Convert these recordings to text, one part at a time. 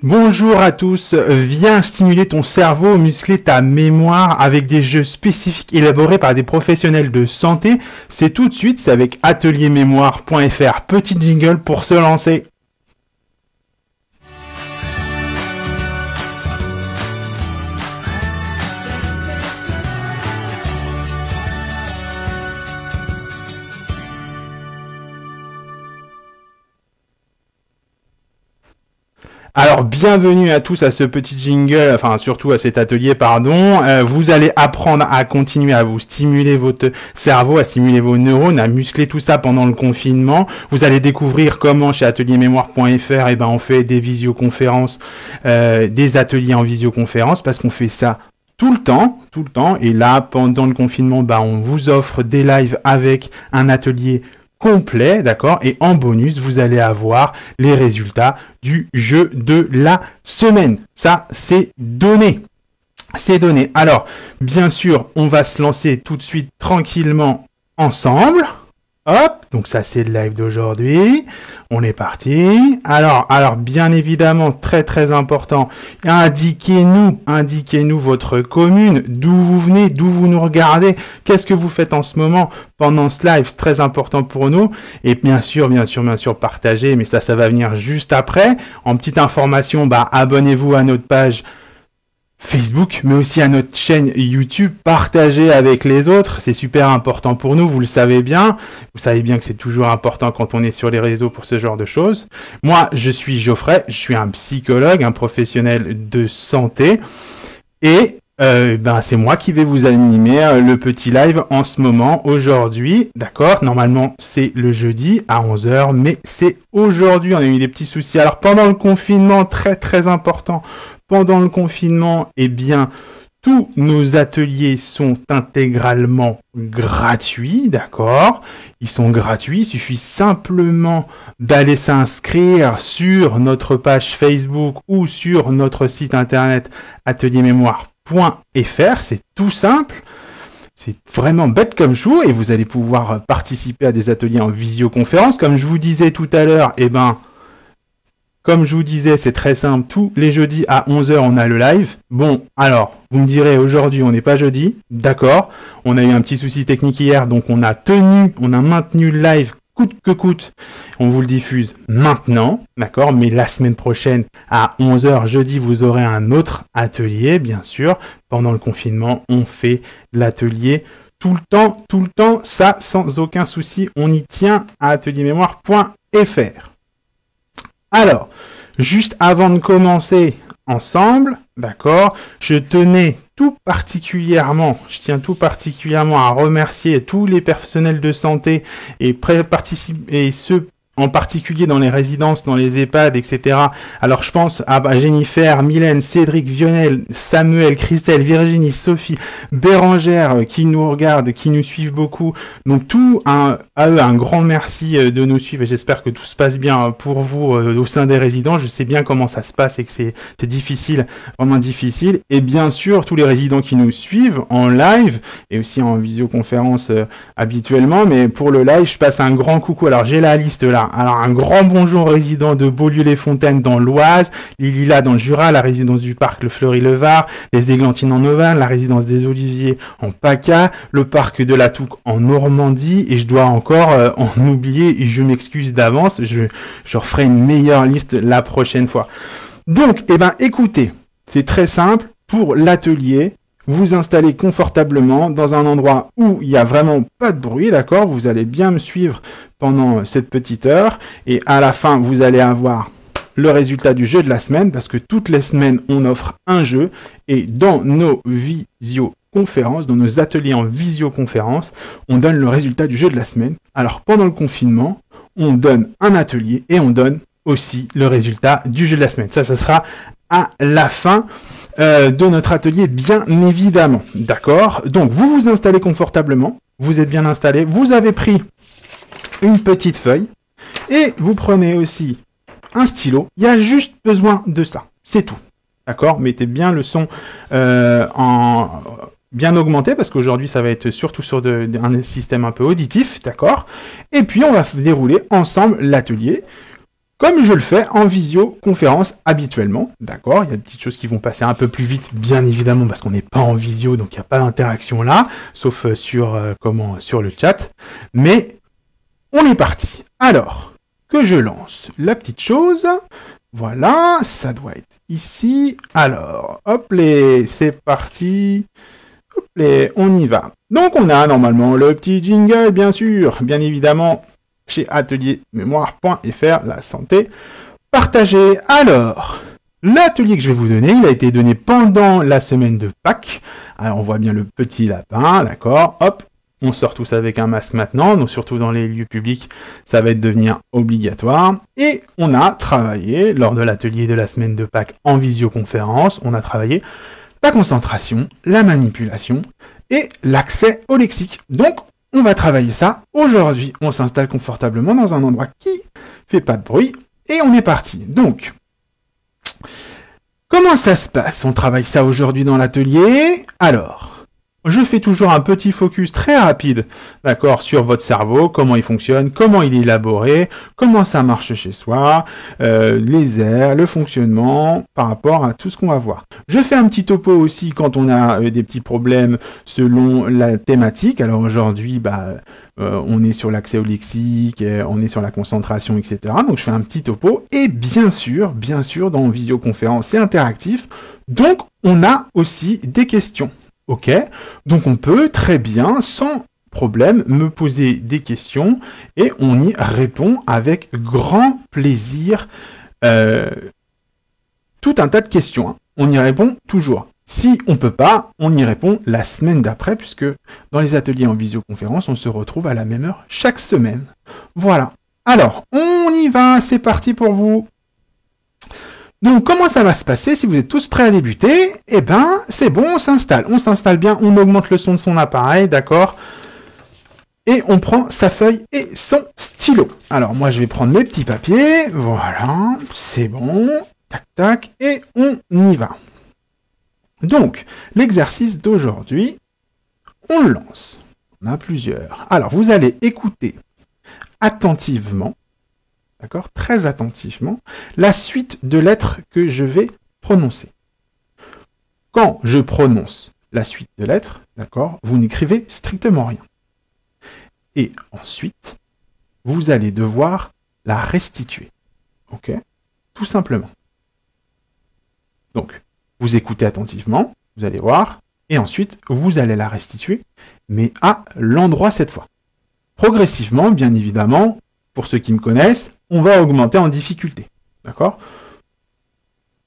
Bonjour à tous, viens stimuler ton cerveau, muscler ta mémoire avec des jeux spécifiques élaborés par des professionnels de santé. C'est tout de suite, c'est avec ateliermémoire.fr. Petit jingle pour se lancer. Alors, bienvenue à tous à ce petit jingle, enfin surtout à cet atelier, pardon. Vous allez apprendre à continuer à vous stimuler votre cerveau, à stimuler vos neurones, à muscler tout ça pendant le confinement. Vous allez découvrir comment chez ateliermémoire.fr, on fait des visioconférences, des ateliers en visioconférence, parce qu'on fait ça tout le temps. Et là, pendant le confinement, on vous offre des lives avec un atelier complet, d'accord, et en bonus, vous allez avoir les résultats du jeu de la semaine. Ça, c'est donné. C'est donné. Alors, bien sûr, on va se lancer tout de suite tranquillement ensemble. Hop, donc ça c'est le live d'aujourd'hui. On est parti. Alors bien évidemment, très important, indiquez-nous votre commune, d'où vous venez, d'où vous nous regardez, qu'est-ce que vous faites en ce moment pendant ce live, c'est très important pour nous. Et bien sûr, partagez, mais ça va venir juste après. En petite information, abonnez-vous à notre page Facebook, mais aussi à notre chaîne YouTube, partagez avec les autres, c'est super important pour nous, vous le savez bien. Vous savez bien que c'est toujours important quand on est sur les réseaux pour ce genre de choses. Moi, je suis Geoffrey, je suis un psychologue, un professionnel de santé, et c'est moi qui vais vous animer le petit live en ce moment, aujourd'hui, d'accord? Normalement, c'est le jeudi à 11h, mais c'est aujourd'hui, on a eu des petits soucis. Alors, pendant le confinement, très important, pendant le confinement, tous nos ateliers sont intégralement gratuits, d'accord? Ils sont gratuits, il suffit simplement d'aller s'inscrire sur notre page Facebook ou sur notre site internet ateliermémoire.fr, c'est tout simple. C'est vraiment bête comme chou et vous allez pouvoir participer à des ateliers en visioconférence. Comme je vous disais tout à l'heure, comme je vous disais, c'est très simple. Tous les jeudis à 11h, on a le live. Bon, alors, vous me direz, aujourd'hui, on n'est pas jeudi. D'accord. On a eu un petit souci technique hier, donc on a maintenu le live coûte que coûte. On vous le diffuse maintenant. D'accord. Mais la semaine prochaine, à 11h, jeudi, vous aurez un autre atelier, bien sûr. Pendant le confinement, on fait l'atelier tout le temps. Ça, sans aucun souci. On y tient à ateliermémoire.fr. Alors, juste avant de commencer ensemble, d'accord, je tiens tout particulièrement à remercier tous les personnels de santé et ceux en particulier dans les résidences, dans les EHPAD, etc. Alors, je pense à Jennifer, Mylène, Cédric, Lionel, Samuel, Christelle, Virginie, Sophie, Bérangère, qui nous regardent, qui nous suivent beaucoup. Donc, à eux, un grand merci de nous suivre et j'espère que tout se passe bien pour vous au sein des résidents. Je sais bien comment ça se passe et que c'est difficile, vraiment difficile. Et bien sûr, tous les résidents qui nous suivent en live et aussi en visioconférence habituellement. Mais pour le live, je passe un grand coucou. Alors, j'ai la liste là. Alors, un grand bonjour aux résidents de Beaulieu-les-Fontaines dans l'Oise, les Lilas dans le Jura, la résidence du parc Le Fleury-le-Var, les Églantines en Auvergne, la résidence des Oliviers en PACA, le parc de la Touque en Normandie, et je dois encore en oublier, et je m'excuse d'avance, je referai une meilleure liste la prochaine fois. Donc, écoutez, c'est très simple, pour l'atelier, vous installez confortablement dans un endroit où il n'y a vraiment pas de bruit, d'accord? Vous allez bien me suivre pendant cette petite heure et à la fin, vous allez avoir le résultat du jeu de la semaine parce que toutes les semaines, on offre un jeu et dans nos visioconférences, dans nos ateliers en visioconférence, on donne le résultat du jeu de la semaine. Alors, pendant le confinement, on donne un atelier et on donne aussi le résultat du jeu de la semaine. Ça sera à la fin de notre atelier, bien évidemment. D'accord? Donc, vous vous installez confortablement, vous êtes bien installé, vous avez pris une petite feuille et vous prenez aussi un stylo. Il y a juste besoin de ça, c'est tout. D'accord? Mettez bien le son bien augmenté parce qu'aujourd'hui, ça va être surtout sur un système un peu auditif. D'accord? Et puis, on va dérouler ensemble l'atelier. comme je le fais en visioconférence habituellement. D'accord, il y a des petites choses qui vont passer un peu plus vite, bien évidemment, parce qu'on n'est pas en visio, donc il n'y a pas d'interaction là, sauf sur le chat. Mais on est parti. Alors, que je lance la petite chose. Voilà, ça doit être ici. Alors, hop, c'est parti. Hop, on y va. Donc, on a normalement le petit jingle, bien sûr, bien évidemment, chez ateliermémoire.fr, la santé partagée. Alors, l'atelier que je vais vous donner, il a été donné pendant la semaine de Pâques. Alors, on voit bien le petit lapin, d'accord. Hop, on sort tous avec un masque maintenant, donc surtout dans les lieux publics, ça va devenir obligatoire. Et on a travaillé, lors de l'atelier de la semaine de Pâques en visioconférence, on a travaillé la concentration, la manipulation et l'accès au lexique. Donc, on va travailler ça aujourd'hui. On s'installe confortablement dans un endroit qui fait pas de bruit et on est parti. Donc, comment ça se passe? On travaille ça aujourd'hui dans l'atelier. Alors, je fais toujours un petit focus très rapide, d'accord, sur votre cerveau, comment il fonctionne, comment il est élaboré, comment ça marche chez soi, les airs, le fonctionnement, par rapport à tout ce qu'on va voir. Je fais un petit topo aussi quand on a des petits problèmes selon la thématique. Alors aujourd'hui, on est sur l'accès au lexique, on est sur la concentration, etc. Donc je fais un petit topo. Et bien sûr, dans visioconférence, c'est interactif. Donc on a aussi des questions. Ok, donc on peut très bien, sans problème, me poser des questions et on y répond avec grand plaisir. Tout un tas de questions, hein. On y répond toujours. Si on peut pas, on y répond la semaine d'après, puisque dans les ateliers en visioconférence, on se retrouve à la même heure chaque semaine. Voilà. Alors, on y va, c'est parti pour vous. Donc, comment ça va se passer si vous êtes tous prêts à débuter? Eh ben, c'est bon, on s'installe. On s'installe bien, on augmente le son de son appareil, d'accord? Et on prend sa feuille et son stylo. Alors, moi, je vais prendre mes petits papiers. Voilà, c'est bon. Tac, tac, et on y va. Donc, l'exercice d'aujourd'hui, on le lance. On a plusieurs. Alors, vous allez écouter attentivement, d'accord, très attentivement, la suite de lettres que je vais prononcer. Quand je prononce la suite de lettres, d'accord, vous n'écrivez strictement rien. Et ensuite, vous allez devoir la restituer. Ok? Tout simplement. Donc, vous écoutez attentivement, vous allez voir, et ensuite, vous allez la restituer, mais à l'endroit cette fois. Progressivement, bien évidemment, pour ceux qui me connaissent, on va augmenter en difficulté. D'accord?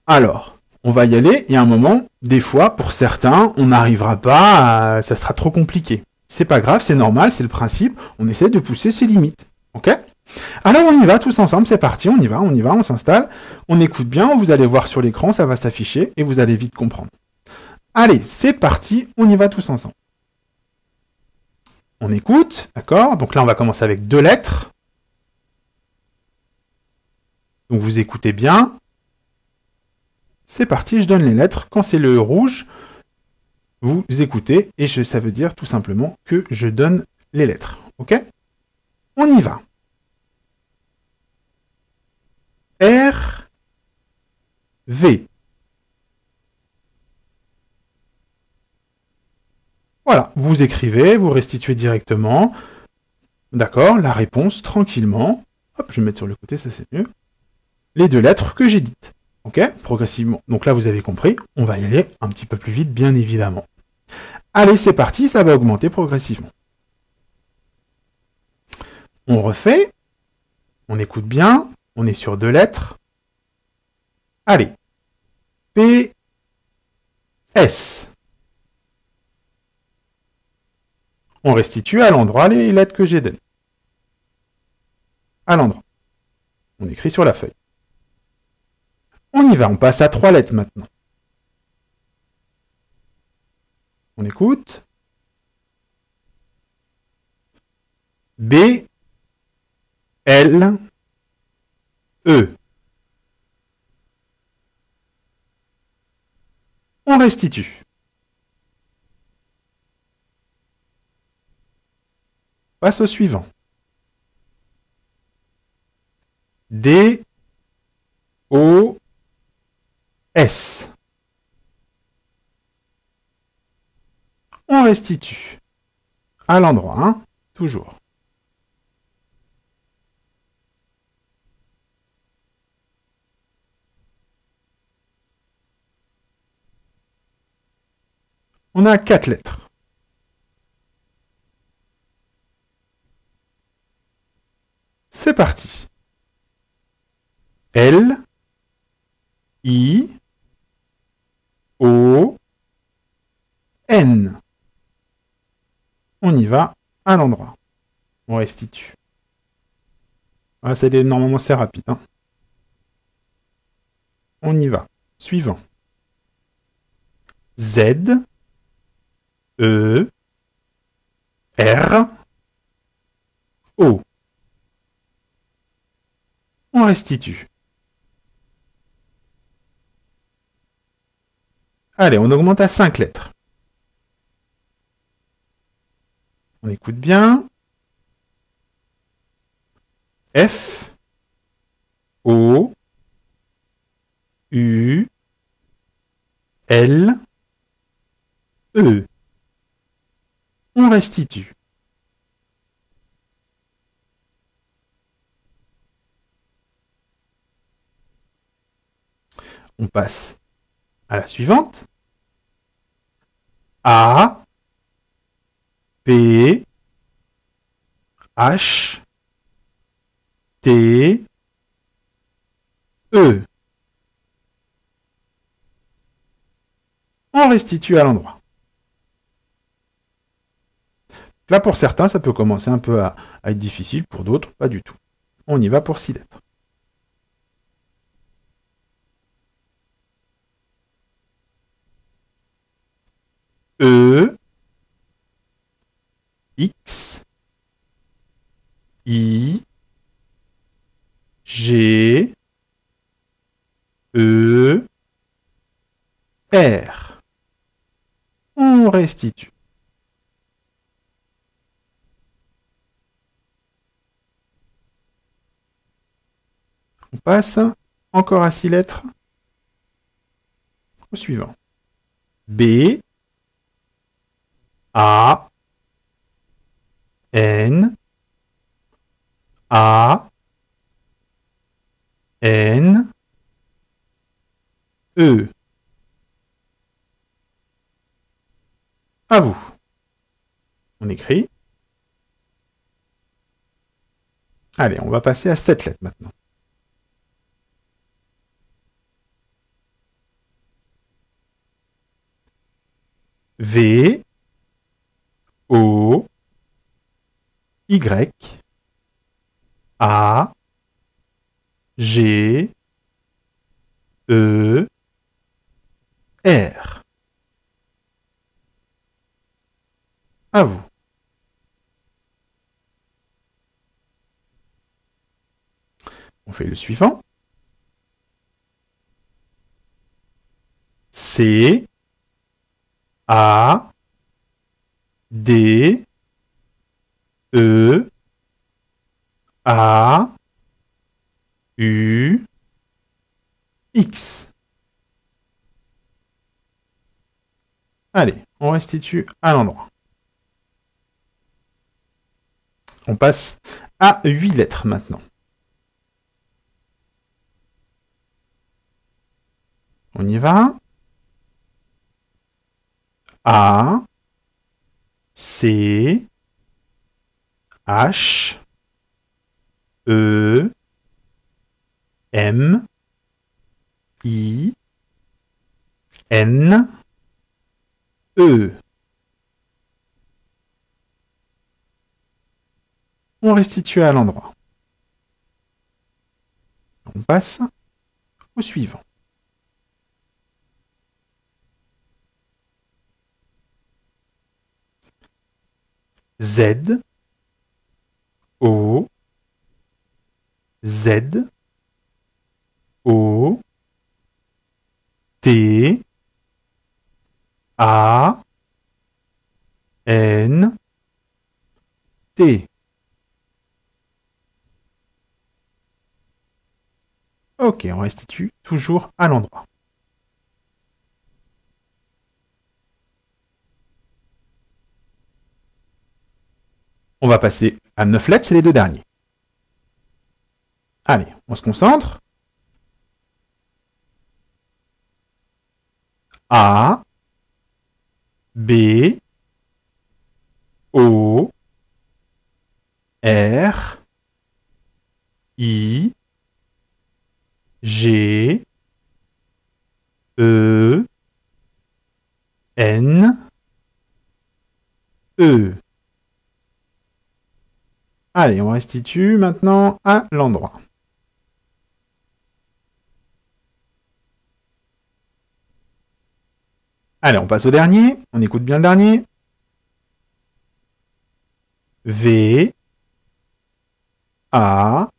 Alors, on va y aller, et à un moment, des fois, pour certains, on n'arrivera pas, ça sera trop compliqué. C'est pas grave, c'est normal, c'est le principe, on essaie de pousser ses limites. Ok? Alors on y va tous ensemble, c'est parti, on y va, on s'installe, on écoute bien, vous allez voir sur l'écran, ça va s'afficher, et vous allez vite comprendre. Allez, c'est parti, on y va tous ensemble. On écoute, d'accord? Donc là, on va commencer avec 2 lettres. Donc vous écoutez bien. C'est parti, je donne les lettres. Quand c'est le rouge, vous écoutez, et ça veut dire tout simplement que je donne les lettres. Ok? On y va. R, V. Voilà, vous écrivez, vous restituez directement. D'accord, la réponse, tranquillement. Hop, je vais mettre sur le côté, ça c'est mieux. Les 2 lettres que j'ai dites. Ok, progressivement. Donc là, vous avez compris, on va y aller un petit peu plus vite, bien évidemment. Allez, c'est parti, ça va augmenter progressivement. On refait. On écoute bien. On est sur 2 lettres. Allez. P, S. On restitue à l'endroit les lettres que j'ai données. À l'endroit. On écrit sur la feuille. On y va, on passe à 3 lettres maintenant. On écoute. B, L, E. On restitue. Passe au suivant. D, O, S. On restitue à l'endroit, hein, toujours. On a 4 lettres. C'est parti. L, I, O, N. On y va à l'endroit. On restitue. Ah, normalement, c'est rapide. Hein. On y va. Suivant. Z, E, R, O. On restitue. Allez, on augmente à 5 lettres. On écoute bien. F, O, U, L, E. On restitue. On passe à la suivante. A, P, H, T, E. On restitue à l'endroit. Là, pour certains, ça peut commencer un peu à être difficile, pour d'autres, pas du tout. On y va pour 6 lettres. E, X, I, G, E, R. On restitue. On passe encore à 6 lettres. Au suivant. B, A, N, A, N, E. À vous. On écrit. Allez, on va passer à 7 lettres maintenant. V, O, Y, A, G, E, R. À vous. On fait le suivant. C, A, D, E, A, U, X. Allez, on restitue à l'endroit. On passe à 8 lettres maintenant. On y va. A, C, H, E, M, I, N, E. On restitue à l'endroit. On passe au suivant. Z, O, Z, O, T, A, N, T. Ok, on restitue toujours à l'endroit. On va passer à 9 lettres, c'est les deux derniers. Allez, on se concentre. A, B, O, R, I, G, E, N, E. Allez, on restitue maintenant à l'endroit. Allez, on passe au dernier. On écoute bien le dernier. V, A,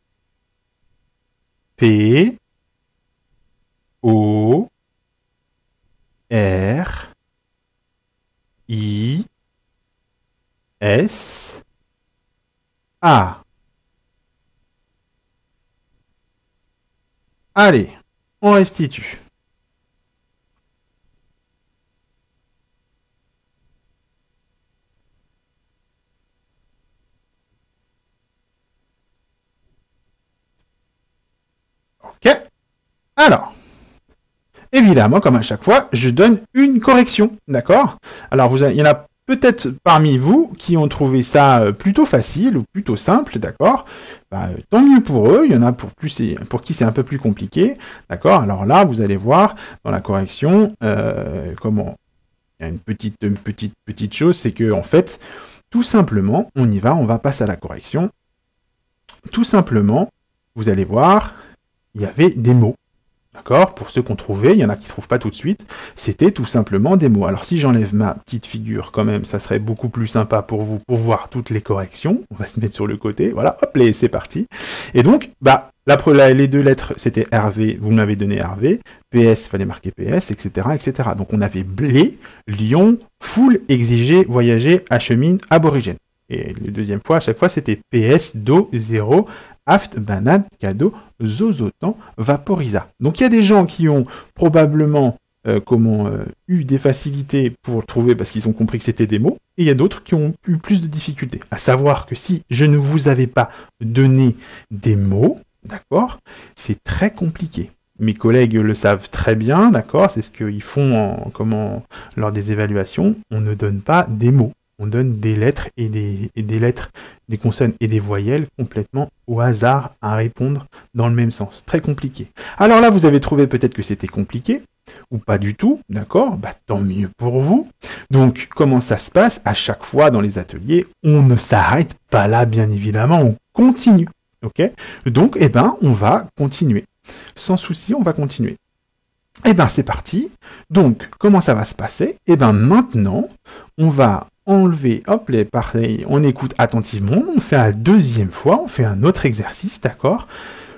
P, O, R, I, S, A. Allez, on restitue. Ok. Alors, évidemment, comme à chaque fois, je donne une correction, d'accord? Alors, il y en a peut-être parmi vous qui ont trouvé ça plutôt facile ou plutôt simple, d'accord? Bah, tant mieux pour eux, il y en a pour qui c'est un peu plus compliqué, d'accord? Alors là, vous allez voir dans la correction comment il y a une petite chose, c'est que en fait, tout simplement, on y va, on va passer à la correction. Tout simplement, vous allez voir, il y avait des mots. D'accord? Pour ceux qu'on trouvait, il y en a qui ne trouvent pas tout de suite, c'était tout simplement des mots. Alors si j'enlève ma petite figure quand même, ça serait beaucoup plus sympa pour vous pour voir toutes les corrections. On va se mettre sur le côté, voilà, hop, c'est parti. Et donc, bah, les deux lettres, c'était RV, vous m'avez donné RV, PS, il fallait marquer PS, etc., etc. Donc on avait blé, lion, foule, exiger, voyager, achemine, aborigène. Et la deuxième fois, à chaque fois, c'était PS, Do, 0, Aft, banane, cadeau, zozotan, vaporisa. Donc il y a des gens qui ont probablement eu des facilités pour trouver parce qu'ils ont compris que c'était des mots, et il y a d'autres qui ont eu plus de difficultés. À savoir que si je ne vous avais pas donné des mots, d'accord, c'est très compliqué. Mes collègues le savent très bien, d'accord, c'est ce qu'ils font lors des évaluations, on ne donne pas des mots. On donne des lettres et des lettres, des consonnes et des voyelles complètement au hasard à répondre dans le même sens. Très compliqué. Alors là, vous avez trouvé peut-être que c'était compliqué, ou pas du tout, d'accord? Bah, tant mieux pour vous. Donc, comment ça se passe? À chaque fois dans les ateliers, on ne s'arrête pas là, bien évidemment, on continue. Ok? Donc, eh ben, on va continuer. Sans souci, on va continuer. Eh ben, c'est parti. Donc, comment ça va se passer? Eh ben, maintenant, on va enlever, hop, les pareils, on écoute attentivement, on fait la deuxième fois, on fait un autre exercice, d'accord?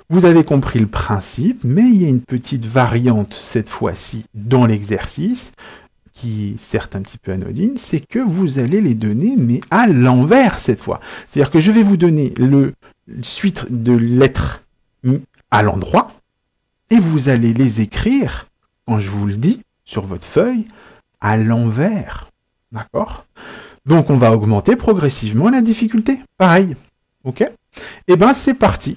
Vous avez compris le principe, mais il y a une petite variante cette fois-ci dans l'exercice, qui est certes un petit peu anodine, c'est que vous allez les donner, mais à l'envers cette fois. C'est-à-dire que je vais vous donner le suite de lettres à l'endroit, et vous allez les écrire, quand je vous le dis, sur votre feuille, à l'envers. D'accord? Donc on va augmenter progressivement la difficulté. Pareil. Ok? Eh bien c'est parti.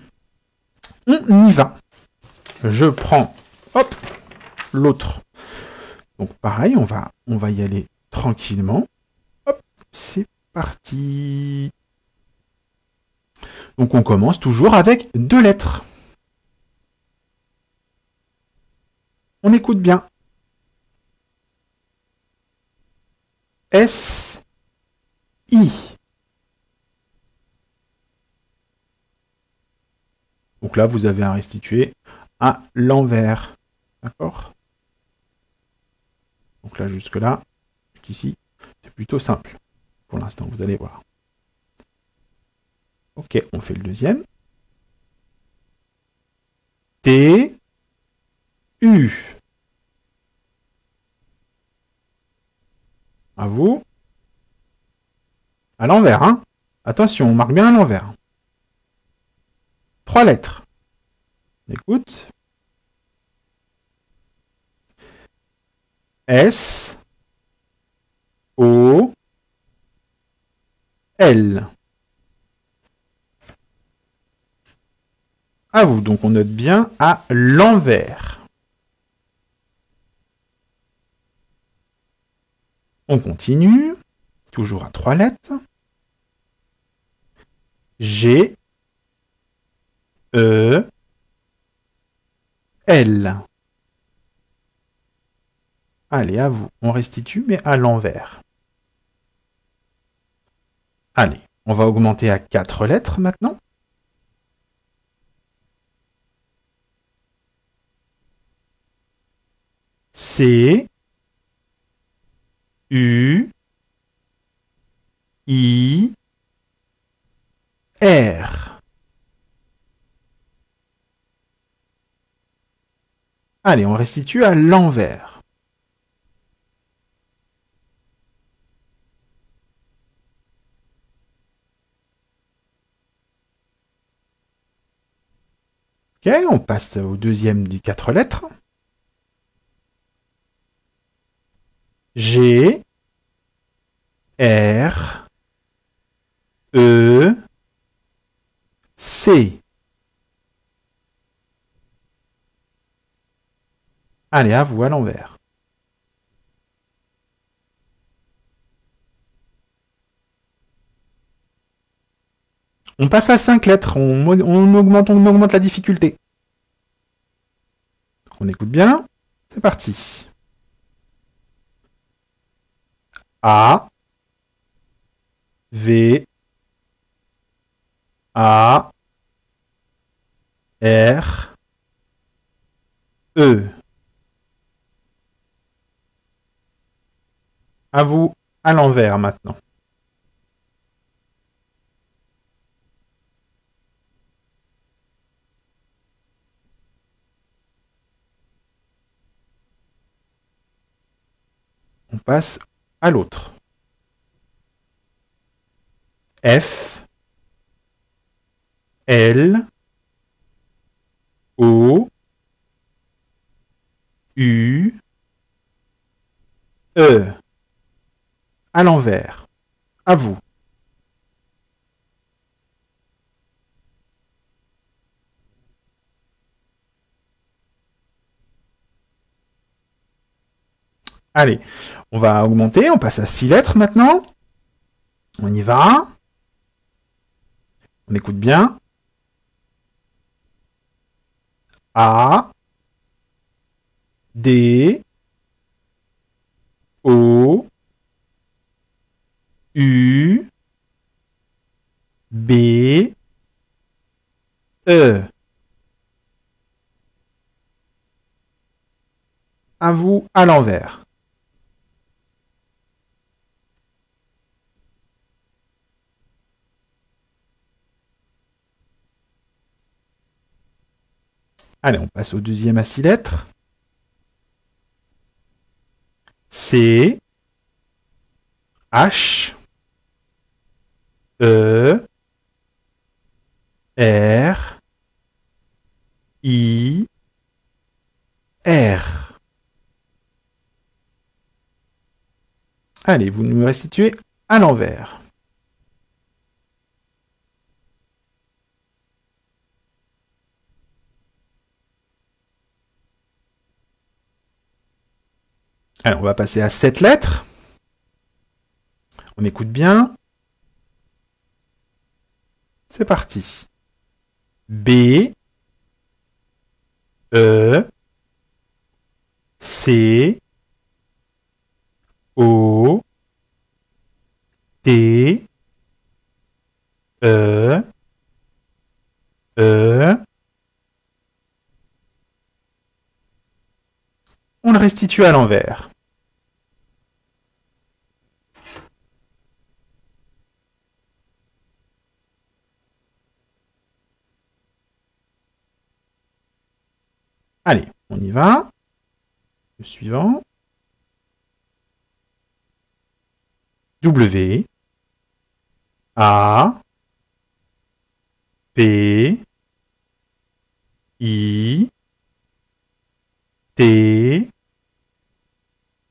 On y va. Je prends, hop, l'autre. Donc pareil, on va y aller tranquillement. Hop, c'est parti. Donc on commence toujours avec deux lettres. On écoute bien. S, I. Donc là, vous avez à restituer à l'envers. D'accord? Donc là, jusque-là, jusqu'ici, c'est plutôt simple. Pour l'instant, vous allez voir. Ok, on fait le deuxième. T, U. À vous. À l'envers, hein? Attention, on marque bien à l'envers. 3 lettres. On écoute. S, O, L. À vous, donc on note bien à l'envers. On continue, toujours à 3 lettres. G, E, L. Allez, à vous. On restitue, mais à l'envers. Allez, on va augmenter à 4 lettres maintenant. C, U, I, R. Allez, on restitue à l'envers. Ok, on passe au deuxième des 4 lettres. G, R, E, C. Allez, à vous, à l'envers. On passe à 5 lettres, on augmente la difficulté. On écoute bien, c'est parti. A, V, A, R, E. À vous, à l'envers maintenant. On passe à l'autre. F, L, O, U, E. À l'envers. À vous. Allez, on va augmenter, on passe à 6 lettres maintenant. On y va. On écoute bien. A, D, O, U, B, E. À vous, à l'envers. Allez, on passe au deuxième à 6 lettres. C, H, E, R, I, R. Allez, vous nous restituez à l'envers. Alors, on va passer à 7 lettres. On écoute bien. C'est parti. B, E, C, O, T, E, E. On le restitue à l'envers. Allez, on y va. Le suivant. W, A, P, I, T,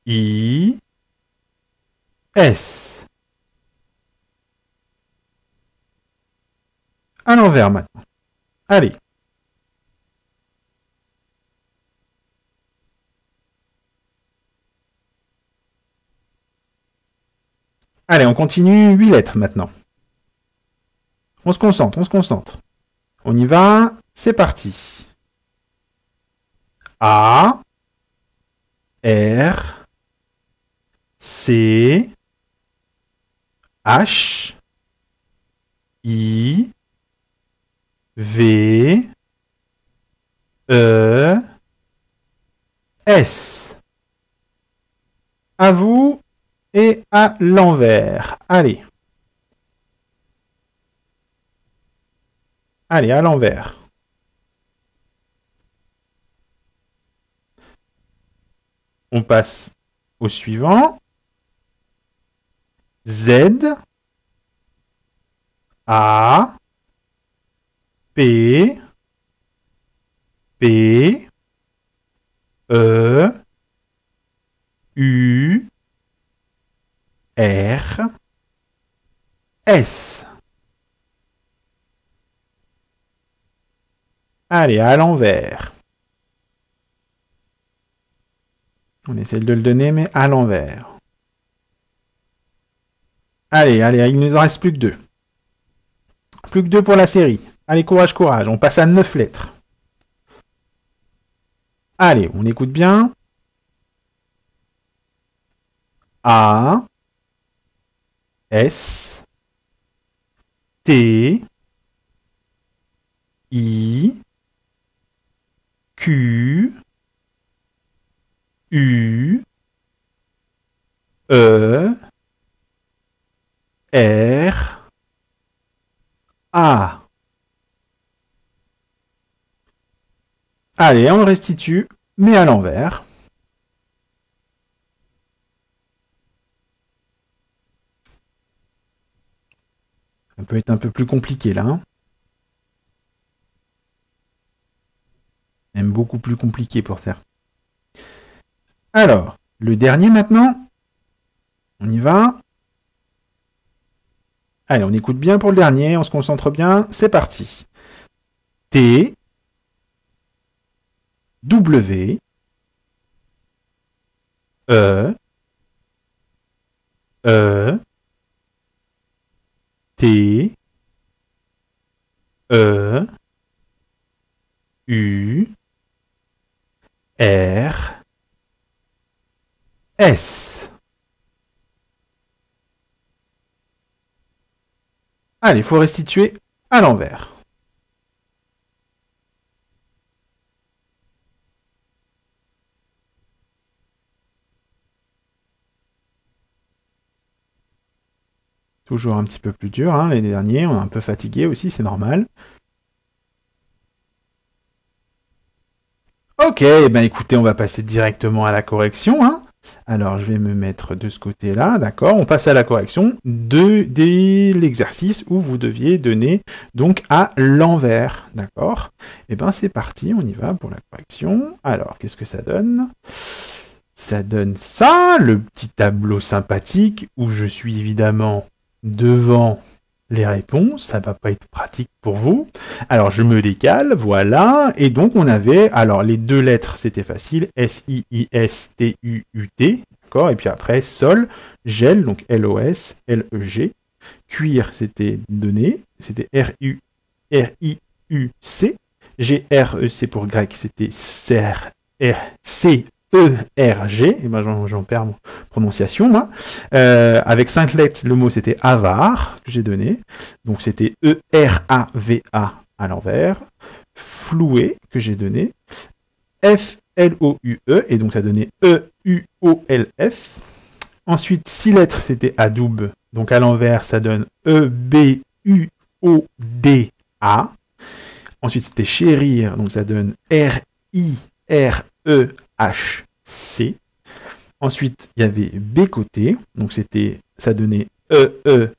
I, S. À l'envers maintenant. Allez. Allez, on continue 8 lettres maintenant. On se concentre, on se concentre. On y va, c'est parti. A, R, C, H, I, V, E, S. À vous et à l'envers. Allez. Allez, à l'envers. On passe au suivant. Z, A, P, P, E, U, R, S. Allez, à l'envers. On essaie de le donner, mais à l'envers. Allez, allez, il nous en reste plus que 2. Plus que 2 pour la série. Allez, courage, courage. On passe à 9 lettres. Allez, on écoute bien. A, S, T, I, Q, U, E, R, A. Allez, on restitue, mais à l'envers. Ça peut être un peu plus compliqué là. Hein. Même beaucoup plus compliqué pour faire. Alors, le dernier maintenant. On y va. Allez, on écoute bien pour le dernier, on se concentre bien. C'est parti. T, W, E, E, T, E, U, R, S. Allez, il faut restituer à l'envers. Toujours un petit peu plus dur, hein, les derniers, on est un peu fatigué aussi, c'est normal. Ok, ben écoutez, on va passer directement à la correction. Hein. Alors, je vais me mettre de ce côté-là, d'accord. On passe à la correction de l'exercice où vous deviez donner donc à l'envers, d'accord. Et ben c'est parti, on y va pour la correction. Alors, qu'est-ce que ça donne? Ça donne ça, le petit tableau sympathique où je suis évidemment devant les réponses, ça va pas être pratique pour vous. Alors je me décale, voilà, et donc on avait, alors les 2 lettres c'était facile, S-I-I-S-T-U-U-T, d'accord, et puis après sol, gel, donc L-O-S, L-E-G, cuir c'était donné, c'était R-I-U-C, G-R-E-C pour grec, c'était C-E-R-G, et ben j'en perds mon prononciation, moi. Avec 5 lettres, le mot c'était avare, que j'ai donné. Donc c'était E-R-A-V-A à l'envers. Floué, que j'ai donné. F-L-O-U-E, et donc ça donnait E-U-O-L-F. Ensuite, 6 lettres, c'était adoube. Donc à l'envers, ça donne E-B-U-O-D-A. Ensuite, c'était chérir, donc ça donne R-I-R-E-H-C. Ensuite, il y avait B côté, donc ça donnait E-E-T-O-C-E-B.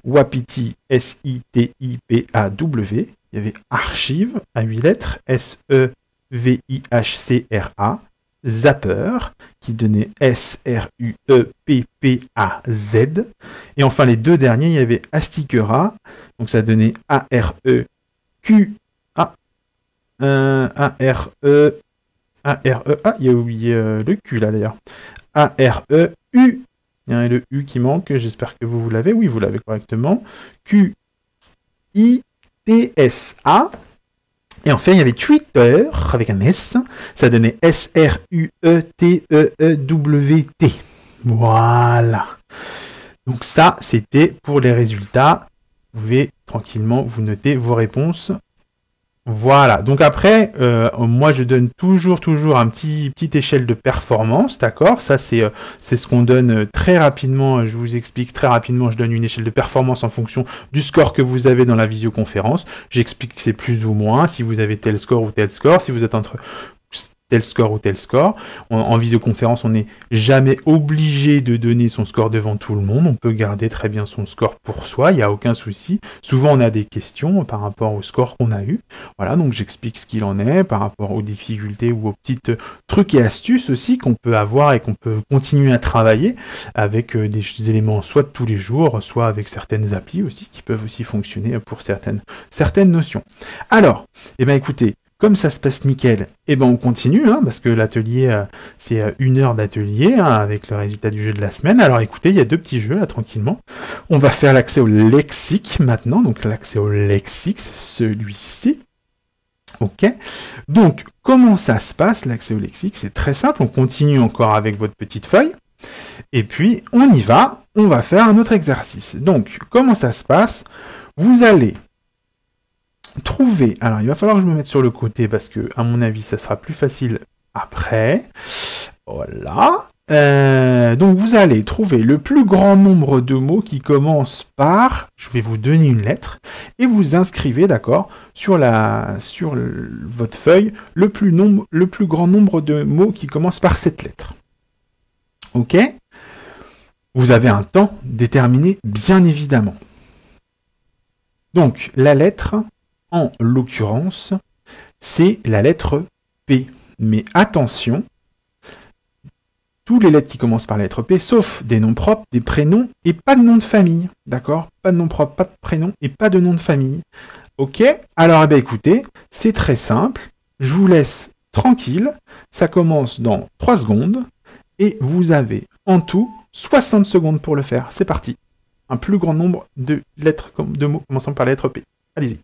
Wapiti, S-I-T-I-P-A-W. Il y avait archive à 8 lettres, S-E-A-R-C-H-I-V-E. V-I-H-C-R-A, Zapper, qui donnait S-R-U-E-P-P-A-Z. Et enfin, les deux derniers, il y avait Astikera, donc ça donnait A-R-E-Q-A, A-R-E, A-R-E, ah, il y a oublié le Q là d'ailleurs. A-R-E-U, il y a le U qui manque, j'espère que vous l'avez, oui, vous l'avez correctement. Q-I-T-S-A. Et enfin, il y avait Twitter, avec un S, ça donnait S-R-U-E-T-E-E-W-T. Voilà. Donc ça, c'était pour les résultats. Vous pouvez tranquillement vous noter vos réponses. Voilà, donc après, moi je donne toujours un petite échelle de performance, d'accord? Ça c'est ce qu'on donne très rapidement, je vous explique très rapidement, je donne une échelle de performance en fonction du score que vous avez dans la visioconférence. J'explique que c'est plus ou moins, si vous avez tel score ou tel score, si vous êtes entre tel score ou tel score. En visioconférence, on n'est jamais obligé de donner son score devant tout le monde. On peut garder très bien son score pour soi, il n'y a aucun souci. Souvent, on a des questions par rapport au score qu'on a eu. Voilà, donc j'explique ce qu'il en est par rapport aux difficultés ou aux petites trucs et astuces aussi qu'on peut avoir et qu'on peut continuer à travailler avec des éléments soit de tous les jours, soit avec certaines applis aussi qui peuvent aussi fonctionner pour certaines notions. Alors, eh bien écoutez, comme ça se passe nickel, eh ben on continue, hein, parce que l'atelier, c'est 1 heure d'atelier, hein, avec le résultat du jeu de la semaine. Alors écoutez, il y a 2 petits jeux, là, tranquillement. On va faire l'accès au lexique, maintenant. Donc l'accès au lexique, c'est celui-ci. Ok. Donc, comment ça se passe, l'accès au lexique? C'est très simple, on continue encore avec votre petite feuille. Et puis, on y va, on va faire un autre exercice. Donc, comment ça se passe? Vous allez trouver, alors il va falloir que je me mette sur le côté parce que à mon avis ça sera plus facile après. Voilà. Donc vous allez trouver le plus grand nombre de mots qui commencent par, je vais vous donner une lettre, et vous inscrivez, d'accord, sur votre feuille, le plus grand nombre de mots qui commencent par cette lettre. Ok? Vous avez un temps déterminé, bien évidemment. Donc la lettre, en l'occurrence, c'est la lettre P. Mais attention, toutes les lettres qui commencent par la lettre P, sauf des noms propres, des prénoms et pas de nom de famille. D'accord? Pas de nom propre, pas de prénom et pas de nom de famille. Ok? Alors, eh bien, écoutez, c'est très simple. Je vous laisse tranquille. Ça commence dans 3 secondes. Et vous avez en tout 60 secondes pour le faire. C'est parti. Un plus grand nombre de lettres, de mots commençant par la lettre P. Allez-y.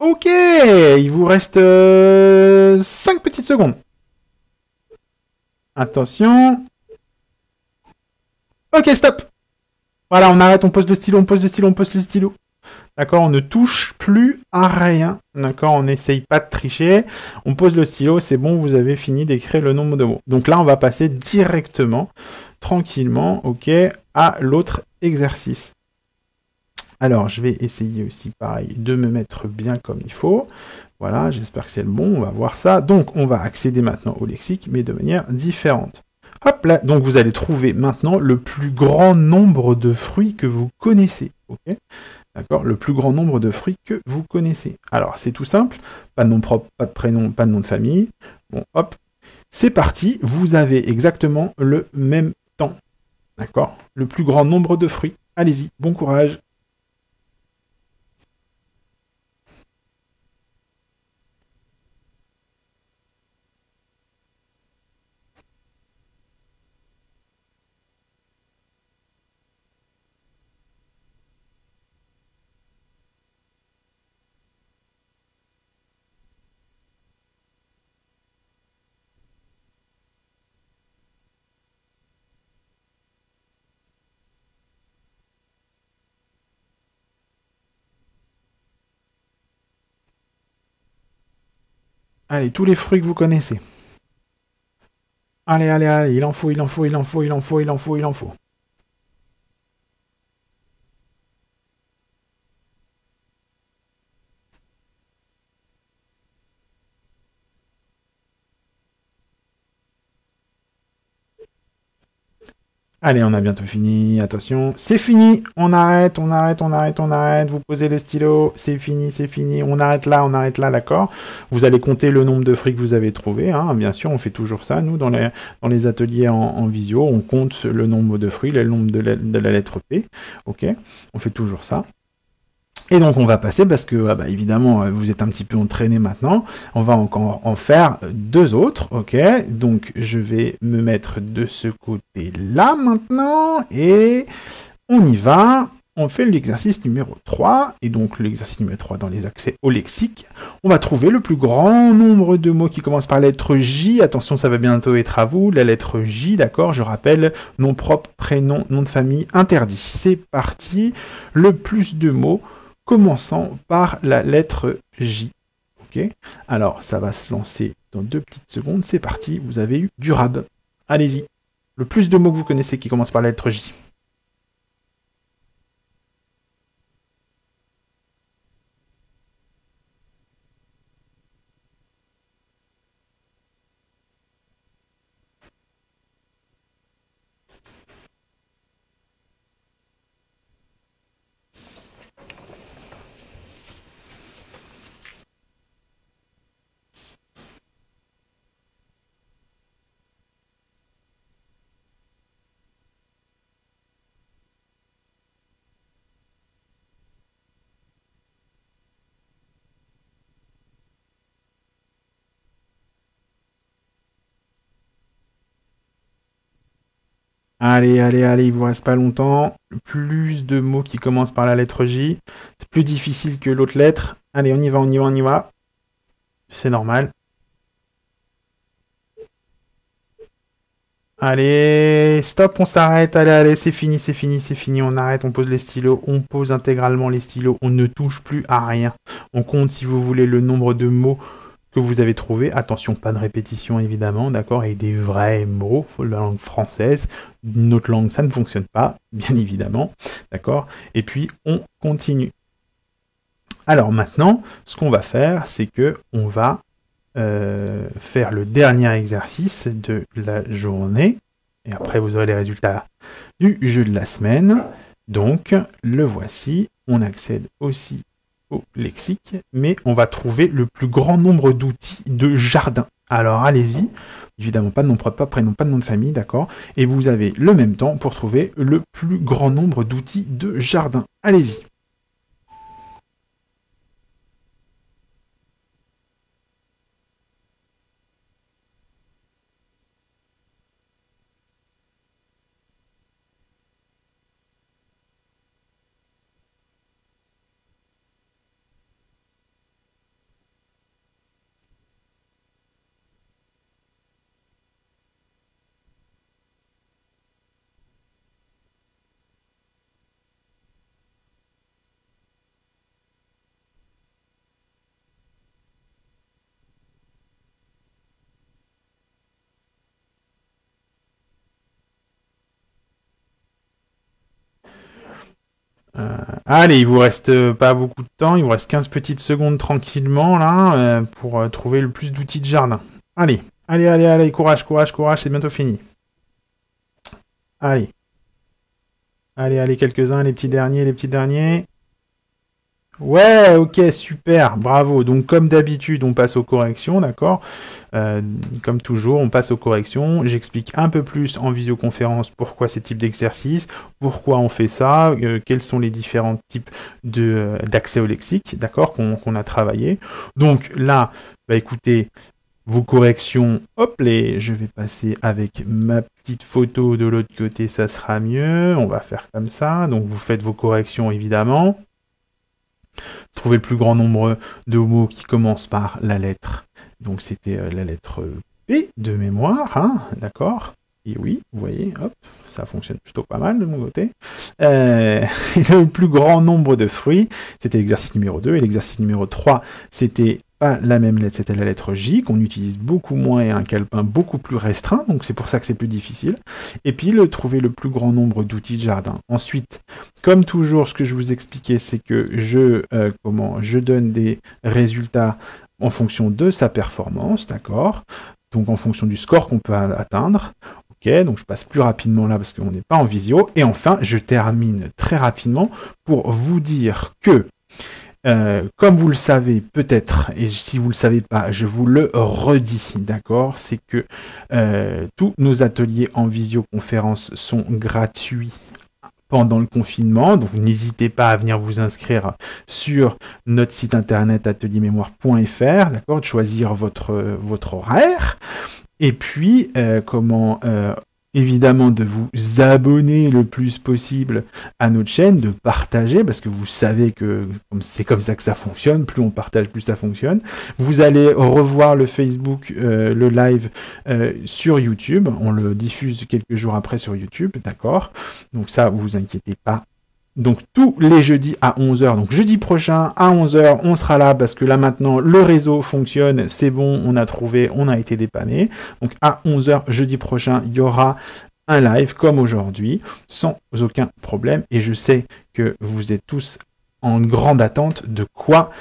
Ok, il vous reste 5 petites secondes. Attention. Ok, stop. Voilà, on arrête, on pose le stylo, on pose le stylo, on pose le stylo. D'accord, on ne touche plus à rien. D'accord, on n'essaye pas de tricher. On pose le stylo, c'est bon, vous avez fini d'écrire le nombre de mots. Donc là, on va passer directement, tranquillement, ok, à l'autre exercice. Alors, je vais essayer aussi, pareil, de me mettre bien comme il faut. Voilà, j'espère que c'est le bon, on va voir ça. Donc, on va accéder maintenant au lexique, mais de manière différente. Hop là, donc vous allez trouver maintenant le plus grand nombre de fruits que vous connaissez. Ok, d'accord, le plus grand nombre de fruits que vous connaissez. Alors, c'est tout simple, pas de nom propre, pas de prénom, pas de nom de famille. Bon, hop, c'est parti, vous avez exactement le même temps. D'accord, le plus grand nombre de fruits. Allez-y, bon courage. Allez, tous les fruits que vous connaissez. Allez, allez, allez, il en faut, il en faut, il en faut, il en faut, il en faut, il en faut. Allez, on a bientôt fini. Attention, c'est fini. On arrête, on arrête, on arrête, on arrête. Vous posez le stylo. C'est fini, c'est fini. On arrête là, d'accord. Vous allez compter le nombre de fruits que vous avez trouvé. Hein. Bien sûr, on fait toujours ça. Nous, dans les ateliers en visio, on compte le nombre de fruits, le nombre de la lettre P. Ok, on fait toujours ça. Et donc on va passer, parce que évidemment vous êtes un petit peu entraîné maintenant, on va encore en faire deux autres, ok? Donc je vais me mettre de ce côté-là maintenant, et on y va. On fait l'exercice numéro 3, et donc l'exercice numéro 3 dans les accès au lexique. On va trouver le plus grand nombre de mots qui commencent par la lettre J. Attention, ça va bientôt être à vous, la lettre J, d'accord? Je rappelle, nom propre, prénom, nom de famille, interdit. C'est parti, le plus de mots commençant par la lettre J. Ok. Alors, ça va se lancer dans 2 petites secondes. C'est parti, vous avez eu durable. Allez-y. Le plus de mots que vous connaissez qui commencent par la lettre J. Allez, allez, allez, il vous reste pas longtemps. Plus de mots qui commencent par la lettre J. C'est plus difficile que l'autre lettre. Allez, on y va, on y va, on y va. C'est normal. Allez, stop, on s'arrête. Allez, allez, c'est fini, c'est fini, c'est fini. On arrête, on pose les stylos, on pose intégralement les stylos. On ne touche plus à rien. On compte, si vous voulez, le nombre de mots que vous avez trouvé. Attention, pas de répétition évidemment, d'accord, et des vrais mots, la langue française. Notre langue, ça ne fonctionne pas, bien évidemment, d'accord. Et puis on continue. Alors maintenant, ce qu'on va faire, c'est que on va faire le dernier exercice de la journée. Et après, vous aurez les résultats du jeu de la semaine. Donc, le voici. On accède aussi au lexique, mais on va trouver le plus grand nombre d'outils de jardin. Alors allez-y, évidemment pas de nom propre, pas de prénom, pas de nom de famille, d'accord? Et vous avez le même temps pour trouver le plus grand nombre d'outils de jardin. Allez-y. Allez, il vous reste pas beaucoup de temps, il vous reste 15 petites secondes tranquillement là pour trouver le plus d'outils de jardin. Allez, allez, allez, allez, courage, courage, courage, c'est bientôt fini. Allez. Allez, allez, quelques-uns, les petits derniers, les petits derniers. Ouais, ok, super, bravo. Donc comme d'habitude, on passe aux corrections, d'accord? Comme toujours, on passe aux corrections. J'explique un peu plus en visioconférence pourquoi ces types d'exercices, pourquoi on fait ça, quels sont les différents types d'accès au lexique, d'accord, qu'on a travaillé. Donc là, bah écoutez, vos corrections, hop, je vais passer avec ma petite photo de l'autre côté, ça sera mieux. On va faire comme ça. Donc vous faites vos corrections évidemment. Trouvez le plus grand nombre de mots qui commencent par la lettre. Donc c'était la lettre P de mémoire, hein, d'accord? Et oui, vous voyez, hop, ça fonctionne plutôt pas mal de mon côté. Le plus grand nombre de fruits, c'était l'exercice numéro 2. Et l'exercice numéro 3, c'était pas la même lettre, c'était la lettre J, qu'on utilise beaucoup moins et un calepin beaucoup plus restreint, donc c'est pour ça que c'est plus difficile. Et puis, trouver le plus grand nombre d'outils de jardin. Ensuite, comme toujours, ce que je vous expliquais, c'est que je donne des résultats en fonction de sa performance, d'accord? Donc en fonction du score qu'on peut atteindre. Ok, donc je passe plus rapidement là parce qu'on n'est pas en visio. Et enfin, je termine très rapidement pour vous dire que comme vous le savez peut-être, et si vous ne le savez pas, je vous le redis, d'accord, c'est que tous nos ateliers en visioconférence sont gratuits pendant le confinement, donc n'hésitez pas à venir vous inscrire sur notre site internet ateliermémoire.fr, d'accord, de choisir votre horaire, et puis évidemment de vous abonner le plus possible à notre chaîne, de partager, parce que vous savez que c'est comme ça que ça fonctionne, plus on partage, plus ça fonctionne. Vous allez revoir le Facebook, le live sur YouTube, on le diffuse quelques jours après sur YouTube, d'accord? Donc ça, vous inquiétez pas. Donc tous les jeudis à 11h, donc jeudi prochain à 11h, on sera là parce que là maintenant le réseau fonctionne, c'est bon, on a trouvé, on a été dépanné. Donc à 11h jeudi prochain, il y aura un live comme aujourd'hui, sans aucun problème. Et je sais que vous êtes tous en grande attente de quoi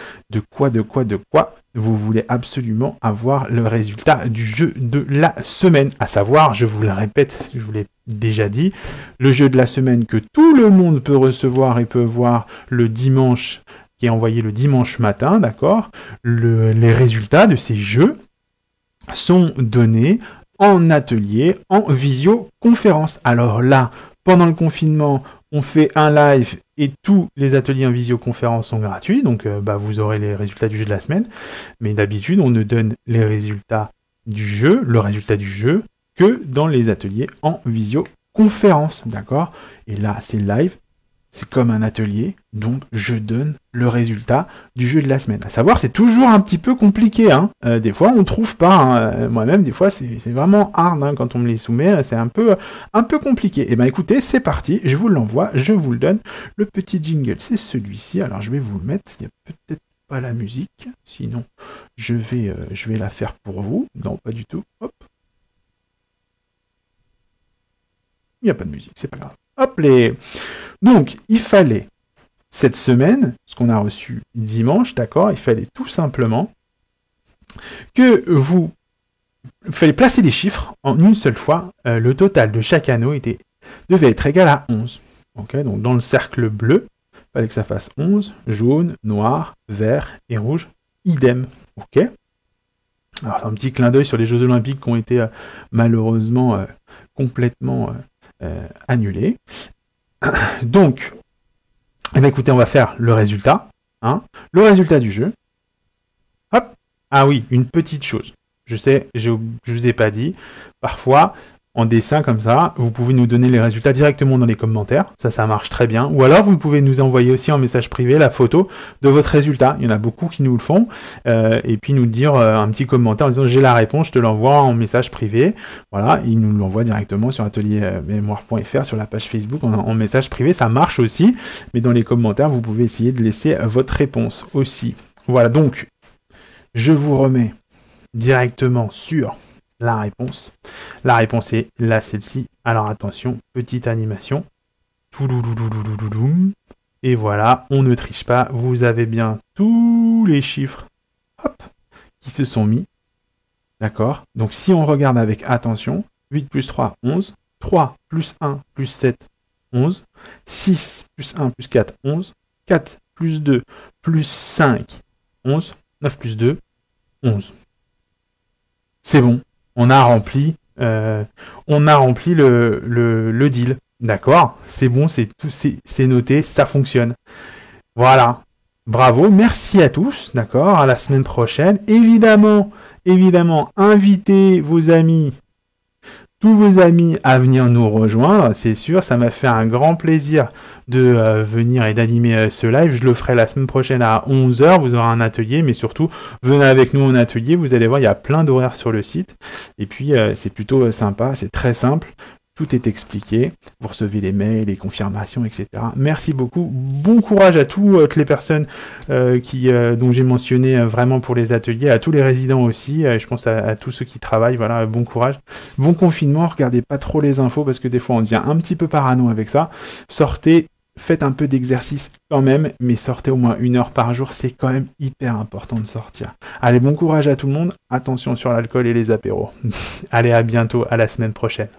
vous voulez absolument avoir le résultat du jeu de la semaine, à savoir, je vous le répète, je vous l'ai déjà dit, le jeu de la semaine que tout le monde peut recevoir et peut voir le dimanche, qui est envoyé le dimanche matin, d'accord? Les résultats de ces jeux sont donnés en atelier, en visioconférence. Alors là, pendant le confinement, on fait un live et tous les ateliers en visioconférence sont gratuits, donc vous aurez les résultats du jeu de la semaine. Mais d'habitude, on ne donne les résultats du jeu, le résultat du jeu, que dans les ateliers en visioconférence, d'accord? Et là, c'est live, c'est comme un atelier, donc je donne le résultat du jeu de la semaine. À savoir, c'est toujours un petit peu compliqué, hein. Des fois, on ne trouve pas, hein. Moi-même, des fois, c'est vraiment hard, hein, quand on me les soumet, c'est un peu compliqué. Et ben écoutez, c'est parti, je vous l'envoie, je vous le donne. Le petit jingle, c'est celui-ci, alors je vais vous le mettre, il n'y a peut-être pas la musique, sinon je vais la faire pour vous. Non, pas du tout, hop. Il n'y a pas de musique, c'est pas grave. Hop les... Donc, il fallait, cette semaine, ce qu'on a reçu dimanche, d'accord, il fallait tout simplement que il fallait placer les chiffres en une seule fois. Le total de chaque anneau devait être égal à 11. Ok, donc dans le cercle bleu, il fallait que ça fasse 11, jaune, noir, vert et rouge, idem. Ok. Alors, un petit clin d'œil sur les Jeux Olympiques qui ont été malheureusement complètement annulés. Donc, écoutez, on va faire le résultat. Hein, le résultat du jeu. Hop. Ah oui, une petite chose. Je sais, je vous ai pas dit. Parfois, en dessin comme ça, vous pouvez nous donner les résultats directement dans les commentaires. Ça marche très bien. Ou alors, vous pouvez nous envoyer aussi en message privé la photo de votre résultat. Il y en a beaucoup qui nous le font. Et puis nous dire un petit commentaire en disant j'ai la réponse, je te l'envoie en message privé. Voilà, ils nous l'envoient directement sur ateliermémoire.fr, sur la page Facebook en message privé. Ça marche aussi. Mais dans les commentaires, vous pouvez essayer de laisser votre réponse aussi. Voilà, donc, je vous remets directement sur la réponse. La réponse est là, celle-ci. Alors attention, petite animation. Et voilà, on ne triche pas. Vous avez bien tous les chiffres, hop, qui se sont mis. D'accord? Donc si on regarde avec attention, 8 plus 3, 11. 3 plus 1 plus 7, 11. 6 plus 1 plus 4, 11. 4 plus 2 plus 5, 11. 9 plus 2, 11. C'est bon. On a rempli le deal. D'accord? C'est bon, c'est noté, ça fonctionne. Voilà. Bravo, merci à tous. D'accord? À la semaine prochaine. Évidemment, invitez vos amis, tous vos amis à venir nous rejoindre, c'est sûr. Ça m'a fait un grand plaisir de venir et d'animer ce live. Je le ferai la semaine prochaine à 11h. Vous aurez un atelier, mais surtout, venez avec nous en atelier. Vous allez voir, il y a plein d'horaires sur le site. Et puis, c'est plutôt sympa, c'est très simple. Tout est expliqué. Vous recevez les mails, les confirmations, etc. Merci beaucoup. Bon courage à toutes les personnes dont j'ai mentionné vraiment pour les ateliers, à tous les résidents aussi. Je pense à tous ceux qui travaillent. Voilà, bon courage. Bon confinement. Regardez pas trop les infos parce que des fois on devient un petit peu parano avec ça. Sortez. Faites un peu d'exercice quand même, mais sortez au moins 1 heure par jour, c'est quand même hyper important de sortir. Allez, bon courage à tout le monde, attention sur l'alcool et les apéros. Allez, à bientôt, à la semaine prochaine.